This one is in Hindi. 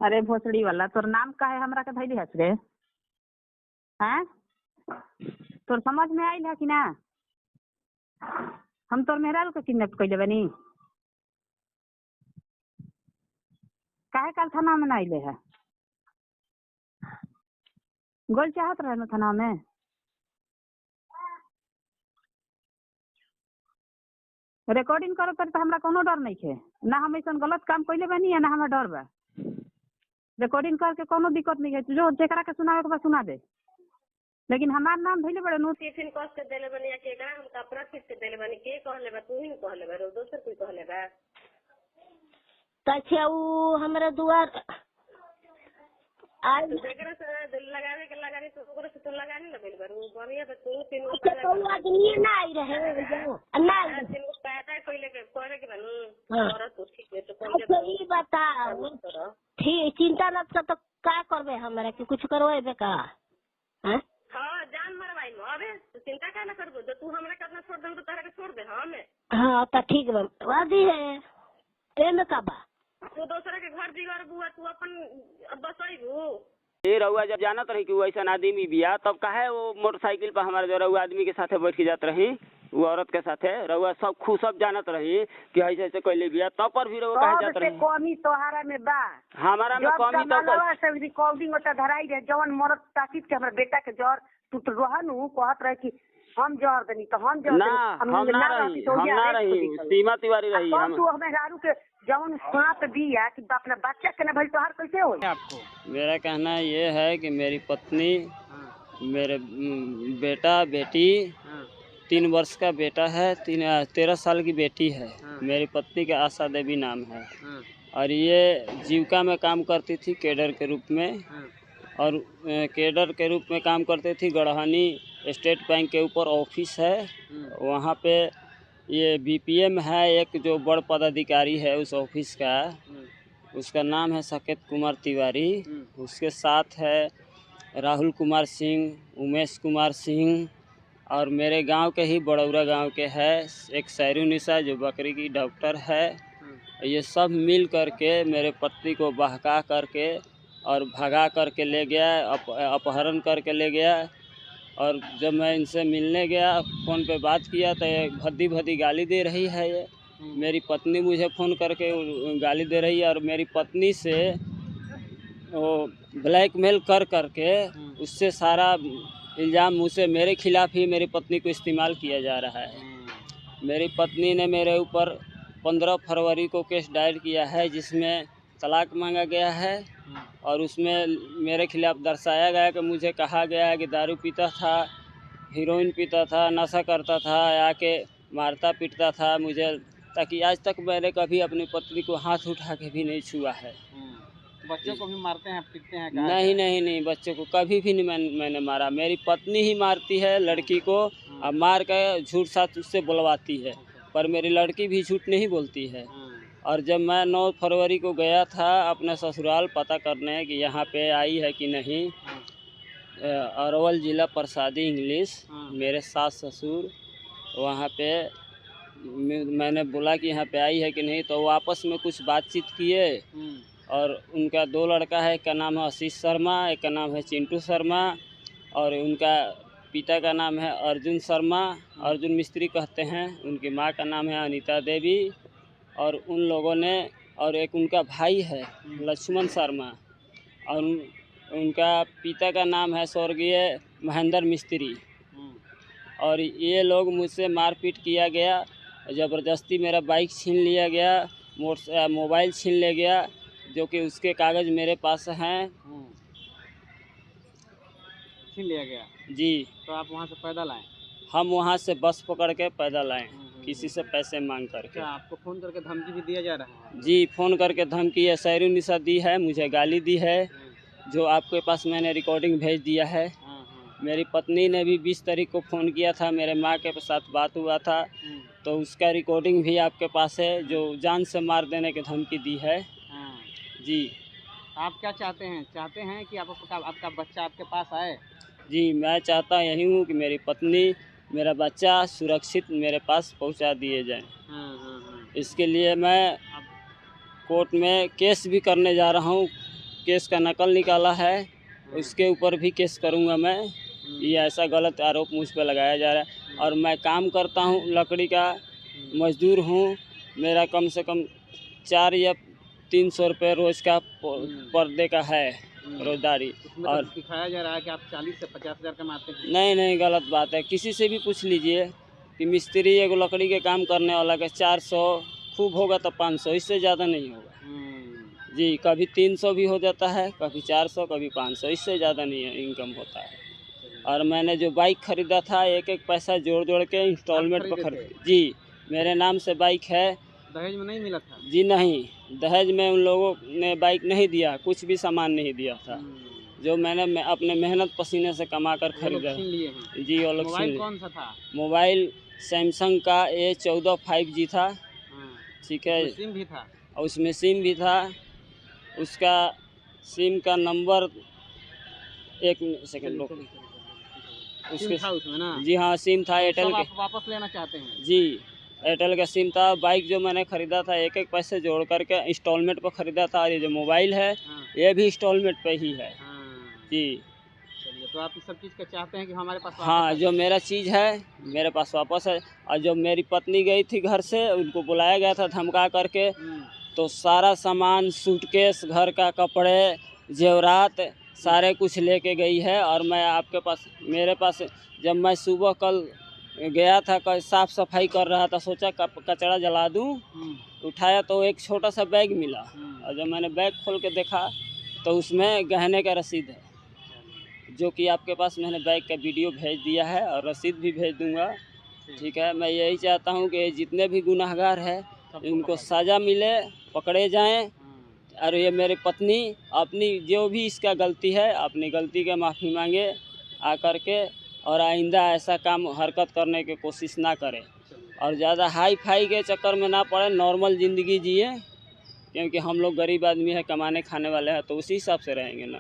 अरे भोसड़ी वाला, तोर नाम का है हमरा के धैली हस रे? हैं? तोर समझ में आइल है कि ना? हम तोर मेहरारू के किडनैप कैले बनी? काहे काल थाना में ना आइले है? गोल चाहत रहे ना थाना में? रिकॉर्डिंग करो पर तो हमरा कोनो डर नहीं है ना, हम ऐसा गलत काम कैले बनी है ना हमरा डर बा। रिकॉर्डिंग करके कोनो दिक्कत नहीं है, जो जेकरा के सुनावे के बा सुना दे, लेकिन हमार नाम धैले बड़े नो टिफिन कॉस्ट के देले बनी के एकरा हम कपड़ा खींच के देले बनी के कहले बा, तू ही कहले बा, दोसर कोई कहले बा? अच्छा वो हमरा दुआर आज जेकरा से दिल लगावे के लगानी तो ओकरा से तो लगानी लगल बा, वो बढ़िया बा। तू तीन गो अच्छा तो आदमी ना आई रहे ना तीन गो पैदा कइले के करे के बनू और तू ठीक है तो कौन अच्छा ये बता ठीक चिंता न कर तो का करबे हमरा के कुछ करवेबे का? हैं हां जान मरवाई नो अबे चिंता का ना करबो, जो तू हमरा करना छोड़ दम तो तारा के छोड़ दे हमें। हां तो ठीक बा वादी है एमे का बा तू दूसरा के घर बिगाड़ बुआ, तू अपन बसइबू। ये रहुआ जब जानत रही कि वो ऐसा आदमी बिया, तब काहे वो मोटरसाइकिल पर हमारे जो रहुआ आदमी के साथे बैठ के जात रही, वो औरत के साथे रहुआ सब खूब सब जानत रही कि ऐसे ऐसे कैले बिया, तब पर भी रहुआ काहे जात रही? कमी तोहारा में बा, हमारा में कमी तो रिकॉर्डिंग ओटा धराई रहे जवन मरद ताकिद के हमरा बेटा के जर तू तो रहनु कहत रहे कि हम जर देनी तो हम जर ना हम ना रही सीमा तिवारी रही। हम तू हमें गारू के जवन सांप दिया कि अपना बच्चा के ना भइल तोहार कैसे हो? आपको मेरा कहना ये है कि मेरी पत्नी, मेरे बेटा बेटी, 3 वर्ष का बेटा है, 13 साल की बेटी है। मेरी पत्नी का आशा देवी नाम है और ये जीविका में काम करती थी कैडर के रूप में, और कैडर के रूप में काम करती थी। गढ़हानी स्टेट बैंक के ऊपर ऑफिस है, वहाँ पे ये बीपीएम है एक जो बड़ पदाधिकारी है उस ऑफिस का, उसका नाम है साकेत कुमार तिवारी। उसके साथ है राहुल कुमार सिंह, उमेश कुमार सिंह, और मेरे गांव के ही बड़ौरा गांव के है एक सैरुनिसा जो बकरी की डॉक्टर है। ये सब मिल करके मेरे पति को बहका करके और भगा करके ले गया, अपहरण करके ले गया। और जब मैं इनसे मिलने गया, फ़ोन पे बात किया तो ये भद्दी भद्दी गाली दे रही है। ये मेरी पत्नी मुझे फ़ोन करके गाली दे रही है और मेरी पत्नी से वो ब्लैकमेल कर करके उससे सारा इल्ज़ाम मुझसे मेरे खिलाफ़ ही मेरी पत्नी को इस्तेमाल किया जा रहा है। मेरी पत्नी ने मेरे ऊपर 15 फरवरी को केस दायर किया है जिसमें तलाक मांगा गया है और उसमें मेरे खिलाफ़ दर्शाया गया कि मुझे कहा गया है कि दारू पीता था, हीरोइन पीता था, नशा करता था, आके मारता पीटता था मुझे, ताकि आज तक मैंने कभी अपनी पत्नी को हाथ उठा के भी नहीं छुआ है। बच्चों को भी मारते हैं पीटते हैं? नहीं, बच्चों को कभी भी नहीं मैंने मारा। मेरी पत्नी ही मारती है लड़की को और मार के झूठ साथ उससे बुलवाती है, पर मेरी लड़की भी झूठ नहीं बोलती है। और जब मैं 9 फरवरी को गया था अपने ससुराल पता करने कि यहाँ पे आई है कि नहीं, अरवल ज़िला प्रसादी इंग्लिश, मेरे सास ससुर वहाँ पे मैंने बोला कि यहाँ पे आई है कि नहीं, तो वो आपस में कुछ बातचीत किए और उनका 2 लड़का है, एक का नाम है आशीष शर्मा, एक का नाम है चिंटू शर्मा, और उनका पिता का नाम है अर्जुन शर्मा, अर्जुन मिस्त्री कहते हैं। उनकी माँ का नाम है अनीता देवी, और उन लोगों ने, और एक उनका भाई है लक्ष्मण शर्मा, और उनका पिता का नाम है स्वर्गीय महेंद्र मिस्त्री। और ये लोग मुझसे मारपीट किया गया, ज़बरदस्ती मेरा बाइक छीन लिया गया, मोबाइल छीन ले गया, जो कि उसके कागज़ मेरे पास हैं। छीन लिया गया जी। तो आप वहाँ से पैदल आए? हम वहाँ से बस पकड़ के पैदल आए, किसी से पैसे मांग करके। आपको फ़ोन करके धमकी भी दिया जा रहा है? जी, फ़ोन करके धमकी है, सैरुनिसा दी है, मुझे गाली दी है, जो आपके पास मैंने रिकॉर्डिंग भेज दिया है। मेरी पत्नी ने भी 20 तारीख को फ़ोन किया था, मेरे माँ के साथ बात हुआ था, तो उसका रिकॉर्डिंग भी आपके पास है, जो जान से मार देने की धमकी दी है। जी। आप क्या चाहते हैं? चाहते हैं कि आपका बच्चा आपके पास आए? जी, मैं चाहता यही हूँ कि मेरी पत्नी, मेरा बच्चा सुरक्षित मेरे पास पहुँचा दिए जाएं। इसके लिए मैं कोर्ट में केस भी करने जा रहा हूँ केस का नकल निकाला है, उसके ऊपर भी केस करूँगा मैं। ये ऐसा गलत आरोप मुझ पर लगाया जा रहा है। और मैं काम करता हूँ, लकड़ी का मजदूर हूँ। मेरा कम से कम 4 या 300 रुपये रोज़ का पर्दे का है रोजगारी। और दिखाया जा रहा है कि आप 40 से 50 हज़ार कमाते हैं। नहीं, गलत बात है। किसी से भी पूछ लीजिए कि मिस्त्री एगो लकड़ी के काम करने वाला का 400, खूब होगा तो 500, इससे ज़्यादा नहीं होगा जी। कभी 300 भी हो जाता है, कभी 400, कभी 500, इससे ज़्यादा नहीं है इनकम होता है। और मैंने जो बाइक ख़रीदा था, एक पैसा जोड़ के इंस्टॉलमेंट पर खरीदा जी। मेरे नाम से बाइक है। दहेज में नहीं मिला था जी? नहीं, दहेज में उन लोगों ने बाइक नहीं दिया, कुछ भी सामान नहीं दिया था। जो मैंने अपने मेहनत पसीने से कमा कर खरीदा जी। वो लोग मोबाइल कौन सा था? मोबाइल सैमसंग का A14 5G था। ठीक है। सिम भी था? और उसमें सिम भी था। उसका सिम का नंबर, एक सेकंड लो, सिम था उसमें ना? जी हाँ, सिम था एयरटेल के। वापस लेना चाहते हैं जी? एयरटेल का सिम था। बाइक जो मैंने ख़रीदा था, एक पैसे जोड़ करके इंस्टॉलमेंट पर ख़रीदा था। और ये जो मोबाइल है, ये भी इंस्टॉलमेंट पे ही है जी। चलिए, तो आप इस सब चीज़ का चाहते हैं कि हमारे पास हाँ, जो मेरा चीज़ है मेरे पास वापस है। और जो मेरी पत्नी गई थी घर से, उनको बुलाया गया था धमका करके, तो सारा सामान, सूटकेस, घर का कपड़े, जेवरात, सारे कुछ लेके गई है। और मैं आपके पास, मेरे पास, जब मैं सुबह कल गया था, साफ़ सफाई कर रहा था, सोचा कचरा जला दूं, उठाया तो एक छोटा सा बैग मिला। और जब मैंने बैग खोल के देखा तो उसमें गहने का रसीद है, जो कि आपके पास मैंने बैग का वीडियो भेज दिया है और रसीद भी भेज दूंगा। ठीक है। मैं यही चाहता हूं कि जितने भी गुनाहगार हैं उनको सज़ा मिले, पकड़े जाएं। और ये मेरी पत्नी अपनी जो भी इसका गलती है, अपनी गलती का माफ़ी मांगे आकर के, और आइंदा ऐसा काम हरकत करने की कोशिश ना करे। और ज़्यादा हाई फाई के चक्कर में ना पड़े, नॉर्मल ज़िंदगी जिए, क्योंकि हम लोग गरीब आदमी है, कमाने खाने वाले हैं, तो उसी हिसाब से रहेंगे ना।